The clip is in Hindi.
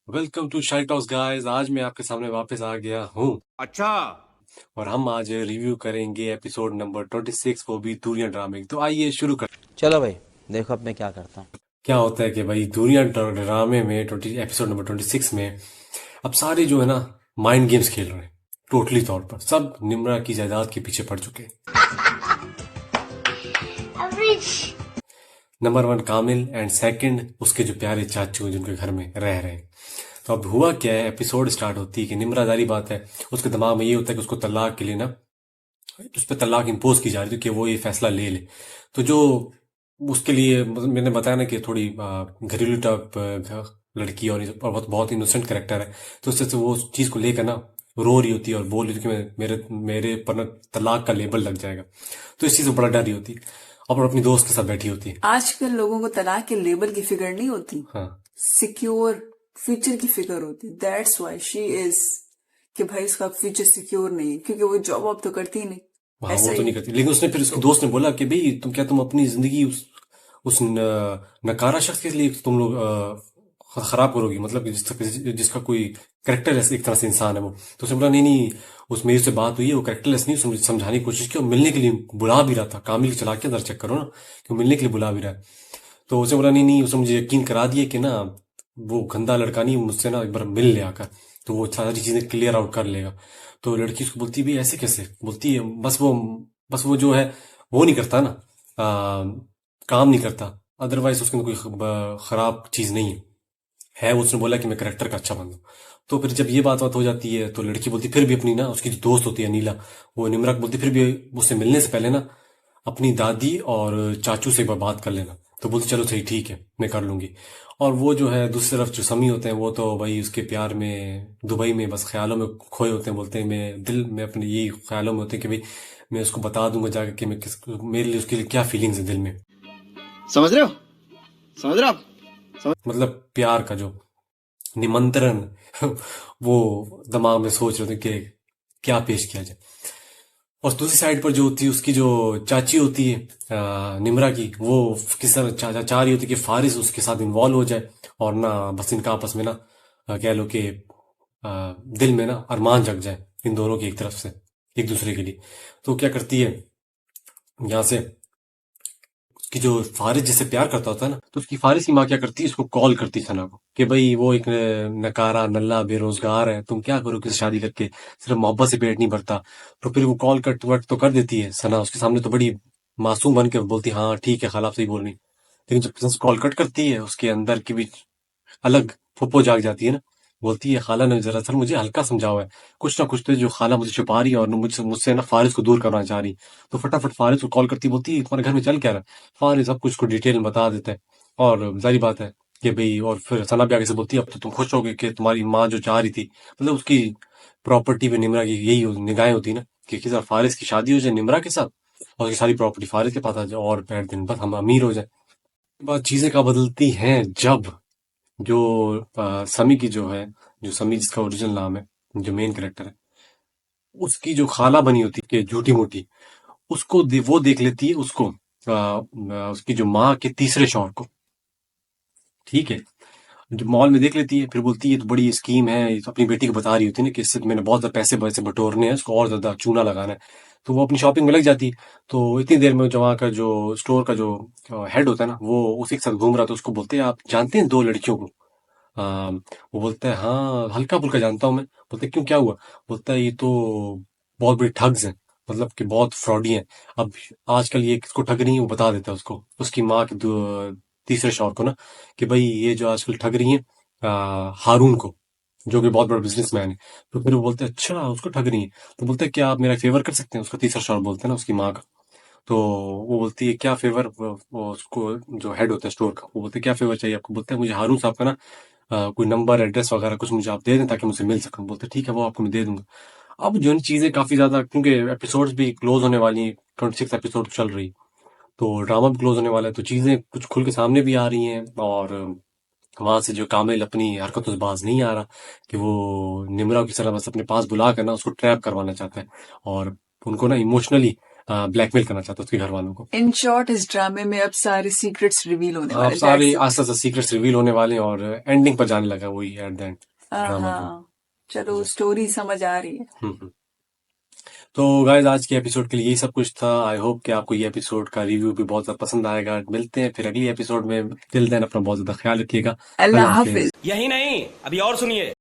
वेलकम टू शाई टॉक्स गाइस। आज मैं आपके सामने वापस आ गया हूँ अच्छा। और हम आज रिव्यू करेंगे एपिसोड नंबर 26, वो भी दूरियां ड्रामे की। तो आइए शुरू कर। चलो भाई, देखो अब मैं क्या करता हूँ। क्या होता है कि भाई दूरियां ड्रामे में 20 एपिसोड नंबर 26 में अब सारे जो है ना माइंड गेम्स खेल रहे हैं। टोटली तौर पर सब निम्रा की जायदाद के पीछे पड़ चुके हैं। Number one Kamil and second उसके जो प्यारे चाचू हैं जिनके घर में रह रहे हैं। तो अब हुआ क्या है, एपिसोड स्टार्ट होती है कि निम्रा, जारी बात है, उसके दिमाग में ये होता है कि उसको तलाक के लिए ना उस पर तलाक इम्पोज की जा रही थी कि वो ये फैसला ले ले। तो जो उसके लिए मतलब मैंने बताया ना कि थोड़ी घरेलू टाइप लड़की और बहुत बहुत इनोसेंट कैरेक्टर है। तो उससे वो उस चीज को लेकर ना रो रही होती है और बोल रही थी कि मेरे मेरे पर ना तलाक का लेबल लग जाएगा। तो इस चीज से बड़ा डर रही होती है और अपनी दोस्त के साथ बैठी होती है। आजकल लोगों को तलाक के लेबल की फिक्र नहीं होती, हाँ, सिक्योर फ्यूचर की फिक्र होती। दैट्स व्हाई शी इज कि भाई उसका फ्यूचर सिक्योर नहीं है, क्योंकि वो जॉब वॉब तो करती ही नहीं। हाँ वो ऐसा तो ही नहीं करती, लेकिन उसने फिर उसके दोस्त ने बोला कि भाई तुम अपनी जिंदगी उस नकारा शख्स के लिए तुम लोग खराब करोगी, मतलब कि जिसका कोई कैरेक्टरलेस एक तरह से इंसान है वो। तो उसने बोला नहीं नहीं, उस मेरी से बात हुई है, वो कैरेक्टरलेस नहीं, उसने मुझे समझाने की कोशिश की और मिलने के लिए बुला भी रहा था। कामिल की चला के अंदर चेक करो ना कि वो मिलने के लिए बुला भी रहा है। तो उसने बोला नहीं नहीं, उसने मुझे यकीन करा दिया कि ना वो गंदा लड़का नहीं, मुझसे ना एक बार मिल ले आकर तो वो सारी चीजें क्लियर आउट कर लेगा। तो लड़की उसको बोलती है भाई ऐसे कैसे, बोलती है बस वो जो है वो नहीं करता ना, काम नहीं करता, अदरवाइज उसके अंदर कोई खराब चीज नहीं है वो। उसने बोला कि मैं करेक्टर का अच्छा बंदा हूं। तो फिर जब ये बात बात हो जाती है तो लड़की बोलती फिर भी अपनी ना, उसकी जो दोस्त होती है नीला, वो निमरा को बोलती फिर भी उससे मिलने से पहले ना अपनी दादी और चाचू से एक बार बात कर लेना। तो बोलती चलो सही ठीक है मैं कर लूंगी। और वो जो है दूसरी तरफ जो समी होते हैं वो तो भाई उसके प्यार में दुबई में बस ख्यालों में खोए होते हैं। बोलते हैं मैं दिल में अपने यही ख्यालों में होते हैं कि भाई मैं उसको बता दूंगा जाकर कि मेरे लिए उसके लिए क्या फीलिंग्स है दिल में। समझ रहे हो? समझ रहे हो आप? मतलब प्यार का जो निमंत्रण वो दिमाग में सोच रहे थे कि क्या पेश किया जाए। और दूसरी साइड पर जो होती है उसकी जो चाची होती है निमरा की, वो किस तरह चाह रही होती है कि फारिस उसके साथ इन्वॉल्व हो जाए और ना बस इनका आपस में ना कह लो कि दिल में ना अरमान जग जाए इन दोनों की एक तरफ से एक दूसरे के लिए। तो क्या करती है यहाँ से, कि जो फारिस जिससे प्यार करता होता है ना, तो उसकी फारिस की माँ क्या करती है, उसको कॉल करती है सना को कि भाई वो एक नकारा नल्ला बेरोजगार है, तुम क्या करो किसी शादी करके, सिर्फ मोहब्बत से पेट नहीं भरता। तो फिर वो कॉल कट वट तो कर देती है सना उसके सामने, तो बड़ी मासूम बन के बोलती हाँ ठीक है खाला आप सही बोल रही। लेकिन जब कॉल कट करती है उसके अंदर की भी अलग फुप्पो जाग जाती है ना। बोलती है खाला ने दरअसल मुझे हल्का समझाओ है, कुछ ना कुछ तो जो खाला मुझे छुपा रही है और मुझसे मुझसे ना फारिस को दूर करना चाह रही। तो फटाफट फारिस को कॉल करती, बोलती है तुम्हारे घर में चल क्या रहा है। फारिस सब कुछ को डिटेल में बता देता है और जारी बात है कि भाई, और फिर सना भी आगे से बोलती है अब तो तुम खुश होगे कि तुम्हारी माँ जो चाह रही थी, मतलब उसकी प्रॉपर्टी पे निमरा की यही निगाहें होती ना कि किसी फारिस की शादी हो जाए निमरा के साथ और उसकी सारी प्रॉपर्टी फारिस के पास आ जाए और पैर दिन बस हम अमीर हो जाए। बात चीजें का बदलती हैं जब जो समी की जो है, जो समी जिसका ओरिजिनल नाम है, जो मेन कैरेक्टर है, उसकी जो खाला बनी होती है झूठी मूठी, वो देख लेती है उसको, उसकी जो माँ के तीसरे शौहर को। ठीक है, जो मॉल में देख लेती है, फिर बोलती है तो बड़ी स्कीम है, ये तो अपनी बेटी को बता रही होती है ना कि इससे मैंने बहुत ज्यादा पैसे वैसे बटोरने हैं, इसको और ज्यादा चूना लगाना है। तो वो अपनी शॉपिंग में लग जाती है। तो इतनी देर में जो वहाँ का जो स्टोर का जो हेड होता है ना, वो उसी के साथ घूम रहा था। उसको बोलते हैं आप जानते हैं दो लड़कियों को। वो बोलता है हाँ हल्का फुल्का जानता हूँ मैं। बोलते हैं, क्यों क्या हुआ। बोलता है ये तो बहुत बड़ी ठग्स हैं, मतलब कि बहुत फ्रॉडी हैं। अब आजकल ये किसको ठग रही है वो बता देता है उसको, उसकी माँ के तीसरे शौहर को ना, कि भाई ये जो आजकल ठग रही है हारून को, जो कि बहुत बड़ा बिजनेसमैन है। तो फिर वो बोलते हैं अच्छा उसको ठग रही है। तो बोलते हैं क्या आप मेरा फेवर कर सकते हैं, उसका तीसरा शौहर बोलते हैं ना उसकी माँ का। तो वो बोलती है क्या फेवर, वो उसको जो हेड होता है स्टोर का, वो बोलते हैं क्या फेवर चाहिए आपको। बोलते हैं मुझे हारून साहब का ना कोई नंबर एड्रेस वगैरह कुछ मुझे आप दे दें ताकि मुझसे मिल सकूं। बोलते ठीक है वो आपको मैं दे दूंगा। अब जो इन चीजें काफी ज्यादा, क्योंकि एपिसोड्स भी क्लोज होने वाली हैं, 26 एपिसोड चल रही, तो ड्रामा भी क्लोज होने वाला है, तो चीजें कुछ खुल के सामने भी आ रही हैं। और वहां से जो कामिल अपनी हरकतों से बाज नहीं आ रहा कि वो निमरा की तरह बस अपने पास बुला कर ना उसको ट्रैप करवाना चाहता है और उनको ना इमोशनली ब्लैकमेल करना चाहता है उसके घर वालों को। इन शॉर्ट इस ड्रामे में अब सारे सीक्रेट्स रिवील होने अब वाले सारे आस्ते आस्ते सीक्रेट्स रिवील होने वाले हैं और एंडिंग पर जाने लगा वही एट द एंड ड्रामा को। हाँ चलो स्टोरी समझ आ रही है। हम्म। तो गाइस आज के एपिसोड के लिए यही सब कुछ था। आई होप कि आपको ये एपिसोड का रिव्यू भी बहुत ज्यादा पसंद आएगा। मिलते हैं फिर अगली एपिसोड में। टिल देन अपना बहुत ज्यादा ख्याल रखिएगा। अल्लाह हाफिज। हाफिज। यही नहीं, अभी और सुनिए।